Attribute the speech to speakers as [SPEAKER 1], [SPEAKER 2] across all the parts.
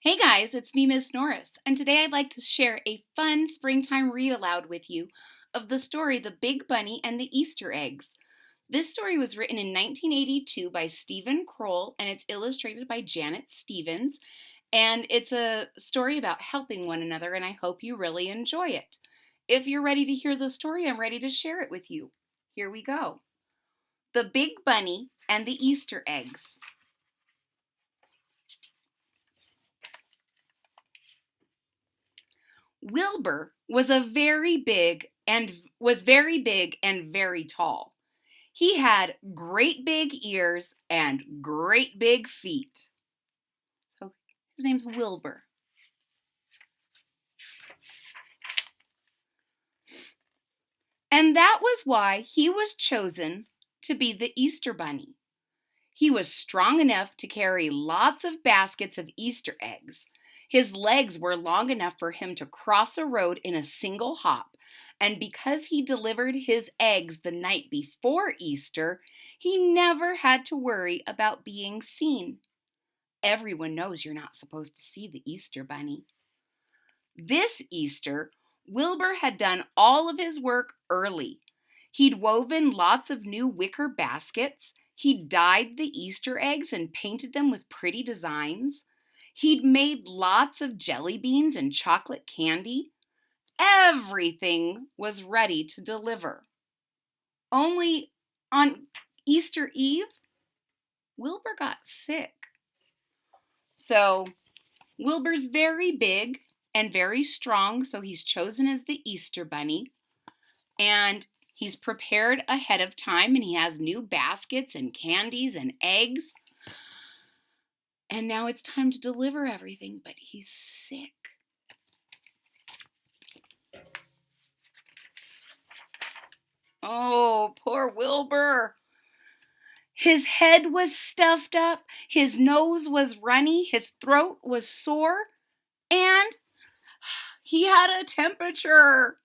[SPEAKER 1] Hey guys, it's me, Miss Norris, and today I'd like to share a fun springtime read aloud with you of the story The Big Bunny and the Easter Eggs. This story was written in 1982 by Steven Kroll and it's illustrated by Janet Stevens. And it's a story about helping one another, and I hope you really enjoy it. If you're ready to hear the story, I'm ready to share it with you. Here we go. The Big Bunny and the Easter Eggs. Wilbur was very big and very tall. He had great big ears and great big feet. So his name's Wilbur. And that was why he was chosen to be the Easter Bunny. He was strong enough to carry lots of baskets of Easter eggs. His legs were long enough for him to cross a road in a single hop, and because he delivered his eggs the night before Easter, he never had to worry about being seen. Everyone knows you're not supposed to see the Easter Bunny. This Easter, Wilbur had done all of his work early. He'd woven lots of new wicker baskets. He'd dyed the Easter eggs and painted them with pretty designs. He'd made lots of jelly beans and chocolate candy. Everything was ready to deliver. Only on Easter Eve, Wilbur got sick. So Wilbur's very big and very strong, so he's chosen as the Easter Bunny. And he's prepared ahead of time, and he has new baskets and candies and eggs. And now it's time to deliver everything, but he's sick. Oh, poor Wilbur. His head was stuffed up, his nose was runny, his throat was sore, and he had a temperature.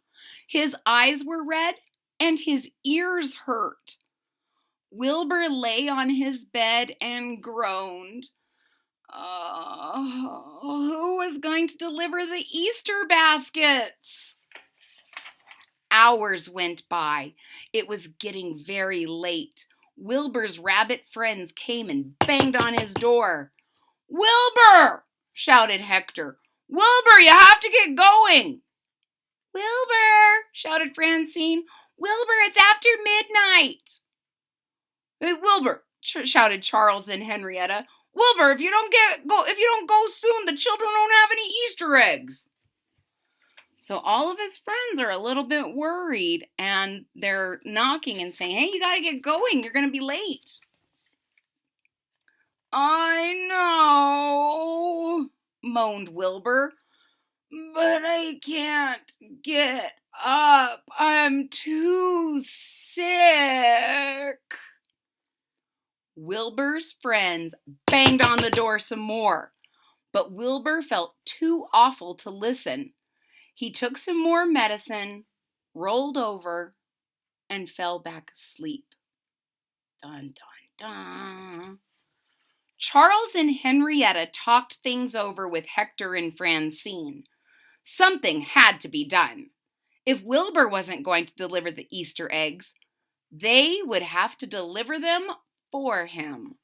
[SPEAKER 1] His eyes were red and his ears hurt. Wilbur lay on his bed and groaned. Who was going to deliver the Easter baskets? Hours went by. It was getting very late. Wilbur's rabbit friends came and banged on his door. "Wilbur!" shouted Hector. "Wilbur, you have to get going!" "Wilbur!" shouted Francine. "Wilbur, it's after midnight!" "Hey, Wilbur!" shouted Charles and Henrietta. "Wilbur, if you don't go soon, the children won't have any Easter eggs." So all of his friends are a little bit worried, and they're knocking and saying, "Hey, you got to get going. You're going to be late." "I know," moaned Wilbur, "but I can't get up. I'm too sick." Wilbur's friends banged on the door some more, but Wilbur felt too awful to listen. He took some more medicine, rolled over, and fell back asleep. Dun, dun, dun. Charles and Henrietta talked things over with Hector and Francine. Something had to be done. If Wilbur wasn't going to deliver the Easter eggs, they would have to deliver them for him.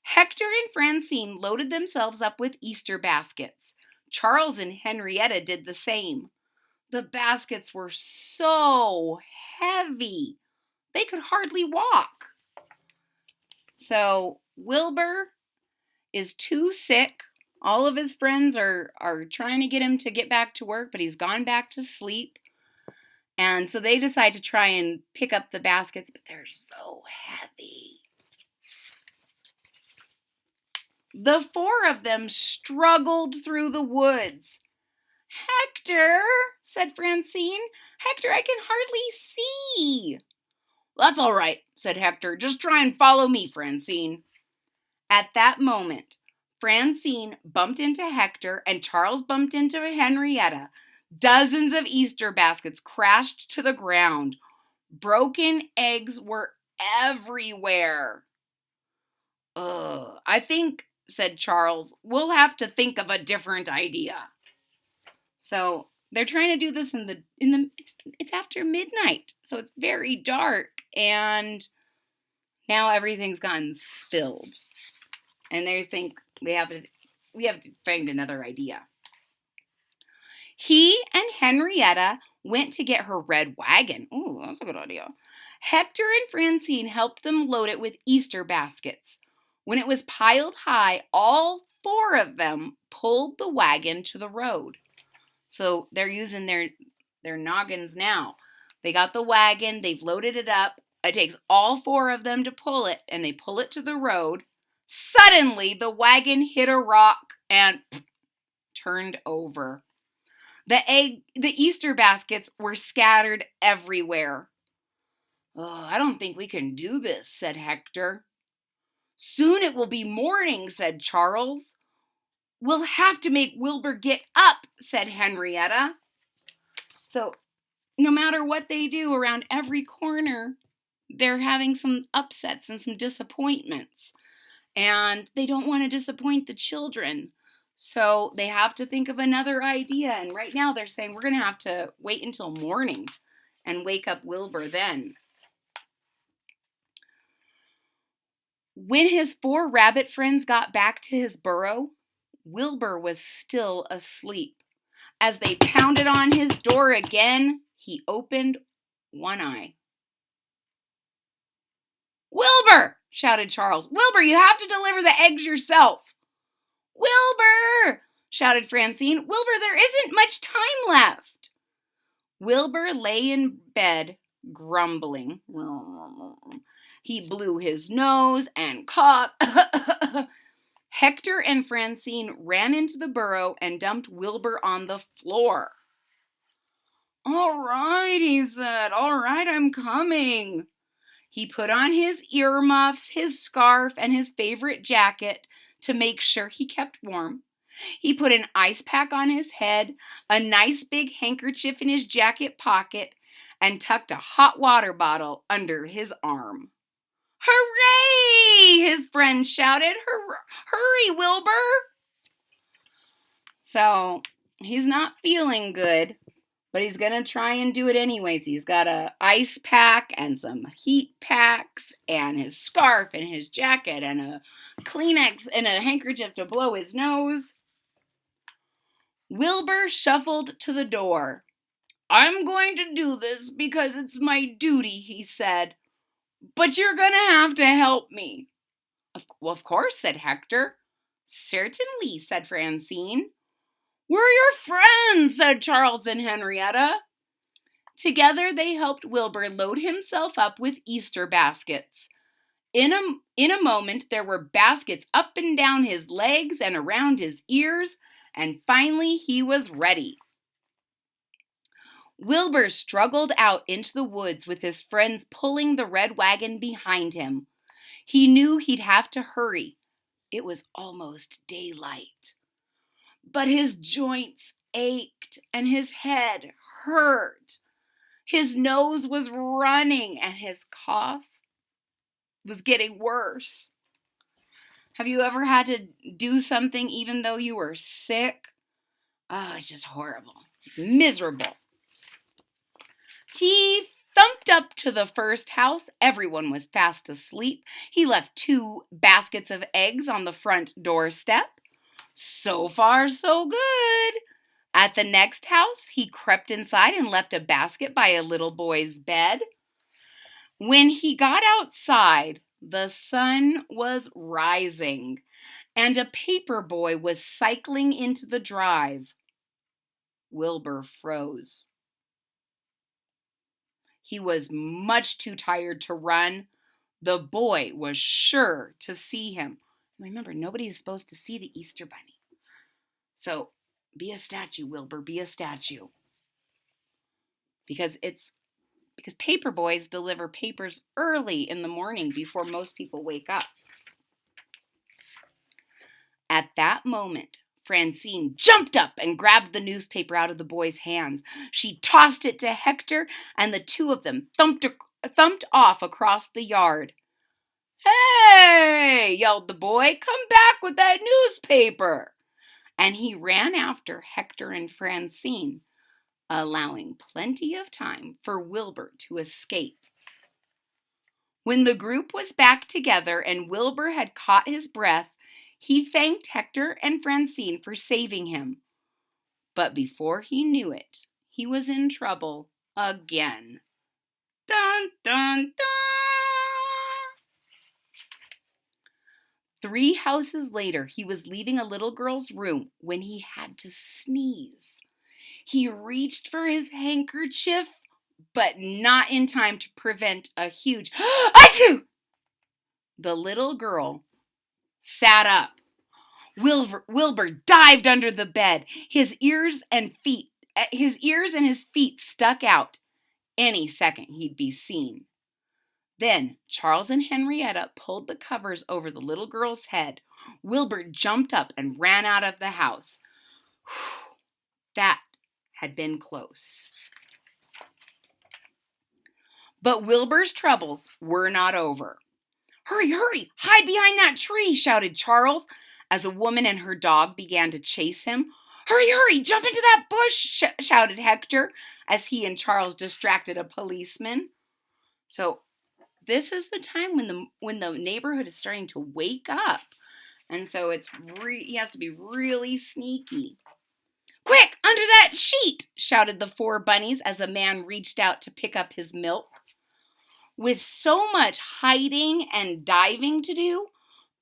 [SPEAKER 1] Hector and Francine loaded themselves up with Easter baskets. Charles and Henrietta did the same. The baskets were so heavy, they could hardly walk. So Wilbur is too sick. All of his friends are trying to get him to get back to work, but he's gone back to sleep. And so they decide to try and pick up the baskets, but they're so heavy. The four of them struggled through the woods. "Hector," said Francine. "Hector, I can hardly see." "That's all right," said Hector. "Just try and follow me, Francine." At that moment, Francine bumped into Hector and Charles bumped into Henrietta. Dozens of Easter baskets crashed to the ground. Broken eggs were everywhere. I think said Charles. "We'll have to think of a different idea." So they're trying to do this it's after midnight, so it's very dark, and now everything's gotten spilled, and they think we have to find another idea. He and Henrietta went to get her red wagon. Ooh, that's a good idea. Hector and Francine helped them load it with Easter baskets. When it was piled high, all four of them pulled the wagon to the road. So they're using their noggins now. They got the wagon, they've loaded it up. It takes all four of them to pull it, and they pull it to the road. Suddenly, the wagon hit a rock and turned over. The Easter baskets were scattered everywhere. "Oh, I don't think we can do this," said Hector. "Soon it will be morning," said Charles. "We'll have to make Wilbur get up," said Henrietta. So no matter what they do, around every corner, they're having some upsets and some disappointments. And they don't want to disappoint the children. So they have to think of another idea. And right now they're saying we're going to have to wait until morning and wake up Wilbur then. When his four rabbit friends got back to his burrow, Wilbur was still asleep. As they pounded on his door again, he opened one eye. "Wilbur!" shouted Charles. "Wilbur, you have to deliver the eggs yourself." "Wilbur!" shouted Francine. "Wilbur, there isn't much time left." Wilbur lay in bed, grumbling. He blew his nose and coughed. Hector and Francine ran into the burrow and dumped Wilbur on the floor. "All right," he said. "All right, I'm coming." He put on his earmuffs, his scarf, and his favorite jacket to make sure he kept warm. He put an ice pack on his head, a nice big handkerchief in his jacket pocket, and tucked a hot water bottle under his arm. "Hooray!" his friend shouted. "Hurry, Wilbur!" So he's not feeling good, but he's going to try and do it anyways. He's got an ice pack and some heat packs and his scarf and his jacket and a Kleenex and a handkerchief to blow his nose. Wilbur shuffled to the door. "I'm going to do this because it's my duty," he said. "But you're going to have to help me." "Well, of course," said Hector. "Certainly," said Francine. "We're your friends," said Charles and Henrietta. Together they helped Wilbur load himself up with Easter baskets. In a moment there were baskets up and down his legs and around his ears, and finally he was ready. Wilbur struggled out into the woods with his friends pulling the red wagon behind him. He knew he'd have to hurry. It was almost daylight. But his joints ached and his head hurt. His nose was running and his cough was getting worse. Have you ever had to do something even though you were sick? Oh, it's just horrible. It's miserable. He thumped up to the first house. Everyone was fast asleep. He left 2 baskets of eggs on the front doorstep. So far, so good. At the next house, he crept inside and left a basket by a little boy's bed. When he got outside, the sun was rising, and a paper boy was cycling into the drive. Wilbur froze. He was much too tired to run. The boy was sure to see him. Remember, nobody is supposed to see the Easter Bunny. So, be a statue, Wilbur, be a statue. Because paper boys deliver papers early in the morning before most people wake up. At that moment, Francine jumped up and grabbed the newspaper out of the boy's hands. She tossed it to Hector, and the 2 of them thumped off across the yard. "Hey!" yelled the boy. "Come back with that newspaper!" And he ran after Hector and Francine, allowing plenty of time for Wilbur to escape. When the group was back together and Wilbur had caught his breath, he thanked Hector and Francine for saving him. But before he knew it, he was in trouble again. Dun, dun, dun! 3 houses later, he was leaving a little girl's room when he had to sneeze. He reached for his handkerchief, but not in time to prevent a huge achoo! The little girl sat up. Wilbur dived under the bed. His ears and his feet stuck out. Any second he'd be seen. Then Charles and Henrietta pulled the covers over the little girl's head. Wilbur jumped up and ran out of the house. Whew, that had been close. But Wilbur's troubles were not over. "Hurry, hurry! Hide behind that tree!" shouted Charles as a woman and her dog began to chase him. "Hurry, hurry! Jump into that bush!" shouted Hector as he and Charles distracted a policeman. So this is the time when the neighborhood is starting to wake up. And so he has to be really sneaky. "Quick, under that sheet!" shouted the 4 bunnies as a man reached out to pick up his milk. With so much hiding and diving to do,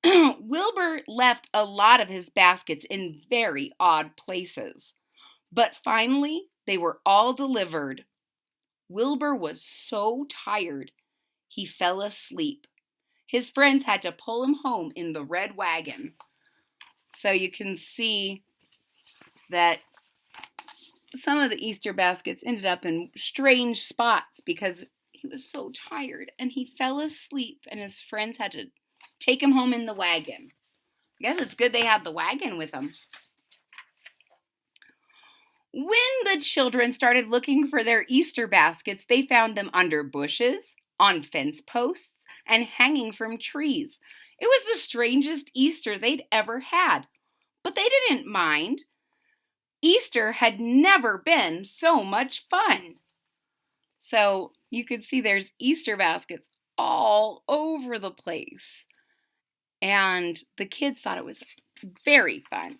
[SPEAKER 1] Wilbur left a lot of his baskets in very odd places. But finally, they were all delivered. Wilbur was so tired, he fell asleep. His friends had to pull him home in the red wagon. So you can see that some of the Easter baskets ended up in strange spots because he was so tired and he fell asleep and his friends had to take him home in the wagon. I guess it's good they had the wagon with them. When the children started looking for their Easter baskets, they found them under bushes, on fence posts, and hanging from trees. It was the strangest Easter they'd ever had, but they didn't mind. Easter had never been so much fun. So you can see there's Easter baskets all over the place. And the kids thought it was very fun.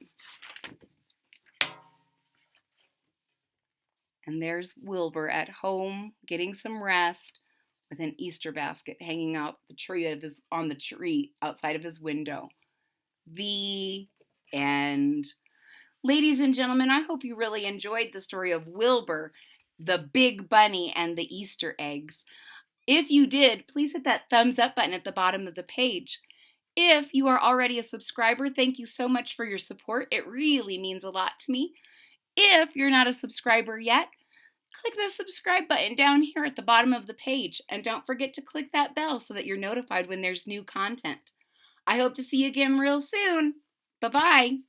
[SPEAKER 1] And there's Wilbur at home getting some rest with an Easter basket hanging out on the tree outside of his window. The end. Ladies and gentlemen, I hope you really enjoyed the story of Wilbur, the big bunny, and the Easter eggs. If you did, please hit that thumbs up button at the bottom of the page. If you are already a subscriber, thank you so much for your support. It really means a lot to me. If you're not a subscriber yet, click the subscribe button down here at the bottom of the page. And don't forget to click that bell so that you're notified when there's new content. I hope to see you again real soon. Bye-bye.